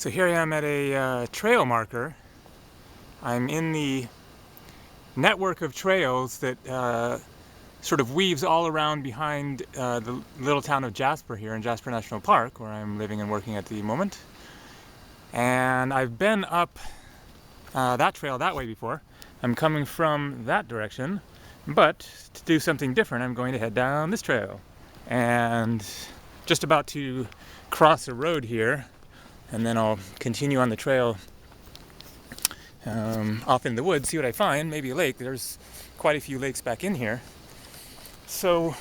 So here I am at a trail marker. I'm in the network of trails that sort of weaves all around behind the little town of Jasper here in Jasper National Park, where I'm living and working at the moment. And I've been up that trail that way before. I'm coming from that direction, but to do something different, I'm going to head down this trail. And just about to cross a road here, and then I'll continue on the trail off in the woods, see what I find, maybe a lake. There's quite a few lakes back in here. So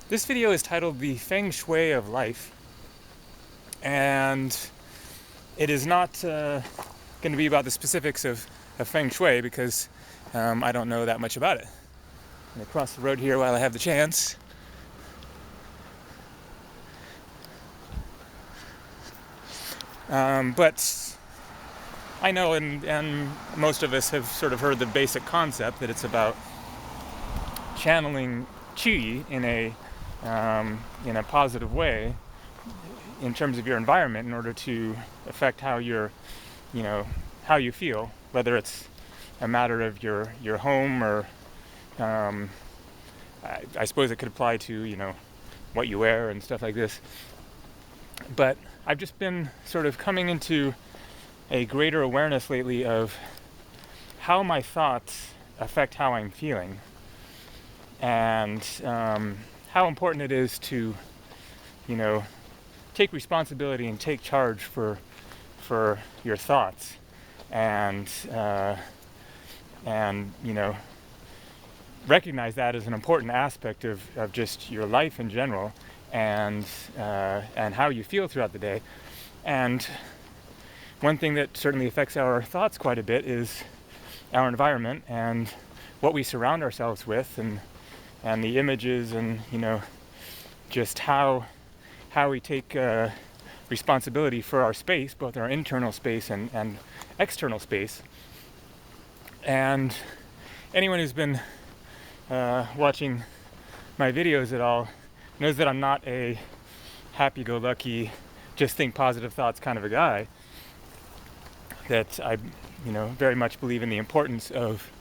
this video is titled The Feng Shui of Life, and it is not going to be about the specifics of Feng Shui because I don't know that much about it. I'm going to cross the road here while I have the chance. But I know, and most of us have sort of heard the basic concept that it's about channeling qi in a positive way in terms of your environment in order to affect how how you feel, whether it's a matter of your home or I suppose it could apply to what you wear and stuff like this. But I've just been sort of coming into a greater awareness lately of how my thoughts affect how I'm feeling, and how important it is to take responsibility and take charge for your thoughts, and recognize that as an important aspect of just your life in general, and how you feel throughout the day. And one thing that certainly affects our thoughts quite a bit is our environment and what we surround ourselves with, and the images, and just how we take responsibility for our space, both our internal space and external space. And anyone who's been watching my videos at all knows that I'm not a happy-go-lucky, just think positive thoughts kind of a guy. That I, very much believe in the importance of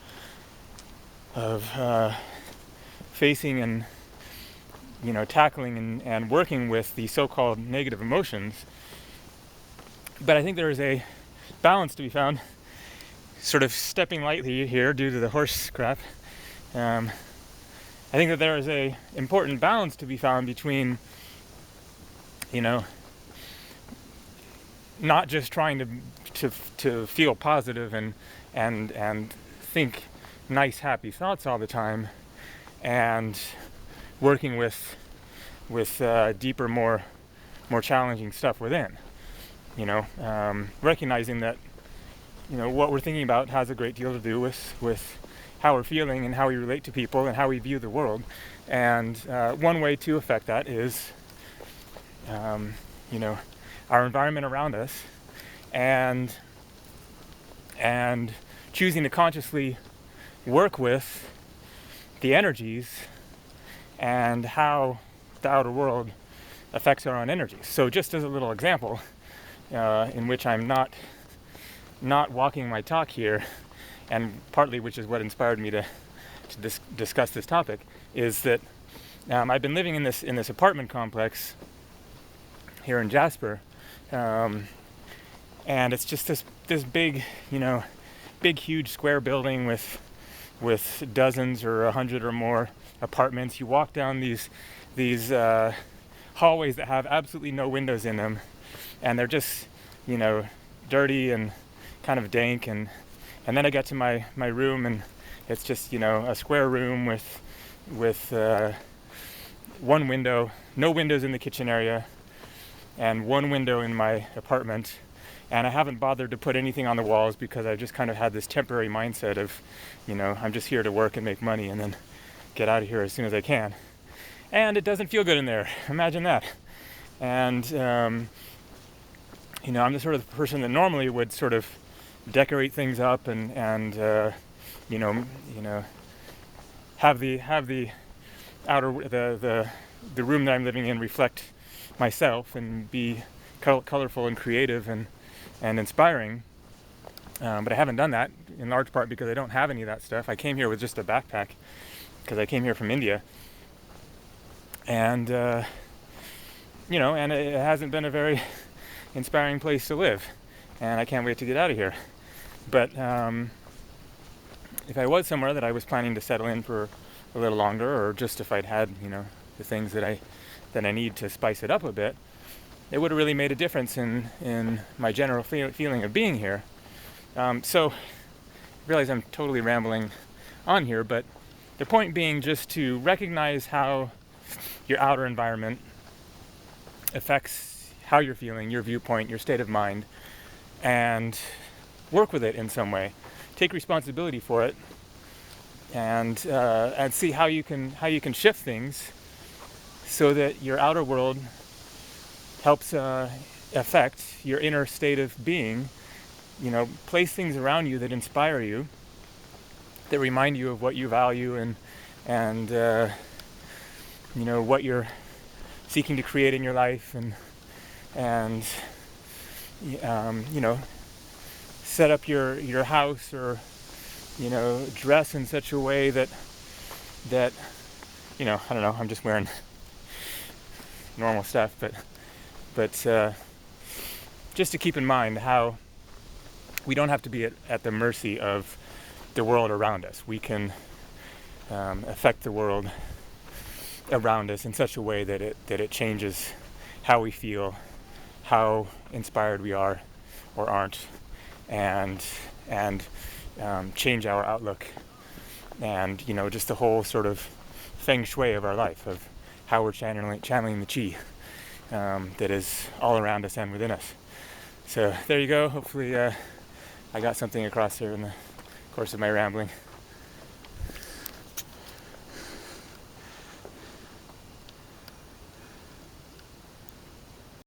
facing and tackling and working with the so-called negative emotions. But I think there is a balance to be found. Sort of stepping lightly here due to the horse crap. I think that there is a important balance to be found between, not just trying to feel positive and think nice, happy thoughts all the time, and working with deeper, more challenging stuff within. Recognizing that what we're thinking about has a great deal to do with how we're feeling and how we relate to people and how we view the world. And one way to affect that is, our environment around us, and choosing to consciously work with the energies and how the outer world affects our own energies. So just as a little example, in which I'm not walking my talk here, and partly which is what inspired me to discuss this topic, is that I've been living in this apartment complex here in Jasper, and it's just this big, huge square building with dozens or 100 or more apartments. You walk down these hallways that have absolutely no windows in them, and they're just dirty and kind of dank, and then I get to my room, and it's just a square room with one window, no windows in the kitchen area, and one window in my apartment. And I haven't bothered to put anything on the walls because I've just kind of had this temporary mindset of, I'm just here to work and make money and then get out of here as soon as I can. And it doesn't feel good in there. Imagine that. And, I'm the sort of person that normally would sort of decorate things up and have the outer the room that I'm living in reflect myself and be colorful and creative, and and inspiring. But I haven't done that, in large part because I don't have any of that stuff. I came here with just a backpack because I came here from India, and and it hasn't been a very inspiring place to live, and I can't wait to get out of here. But if I was somewhere that I was planning to settle in for a little longer, or just if I'd had the things that I need to spice it up a bit, it would have really made a difference in my general feeling of being here. So I realize I'm totally rambling on here, but the point being just to recognize how your outer environment affects how you're feeling, your viewpoint, your state of mind, and work with it in some way. Take responsibility for it, and see how you can shift things so that your outer world helps affect your inner state of being. Place things around you that inspire you, that remind you of what you value and what you're seeking to create in your life, and set up your house, or dress in such a way that I don't know, I'm just wearing normal stuff, but just to keep in mind how we don't have to be at the mercy of the world around us. We can affect the world around us in such a way that it changes how we feel, how inspired we are or aren't, and change our outlook, and just the whole sort of Feng Shui of our life, of how we're channeling the chi that is all around us and within us. So there you go. Hopefully I got something across here in the course of my rambling.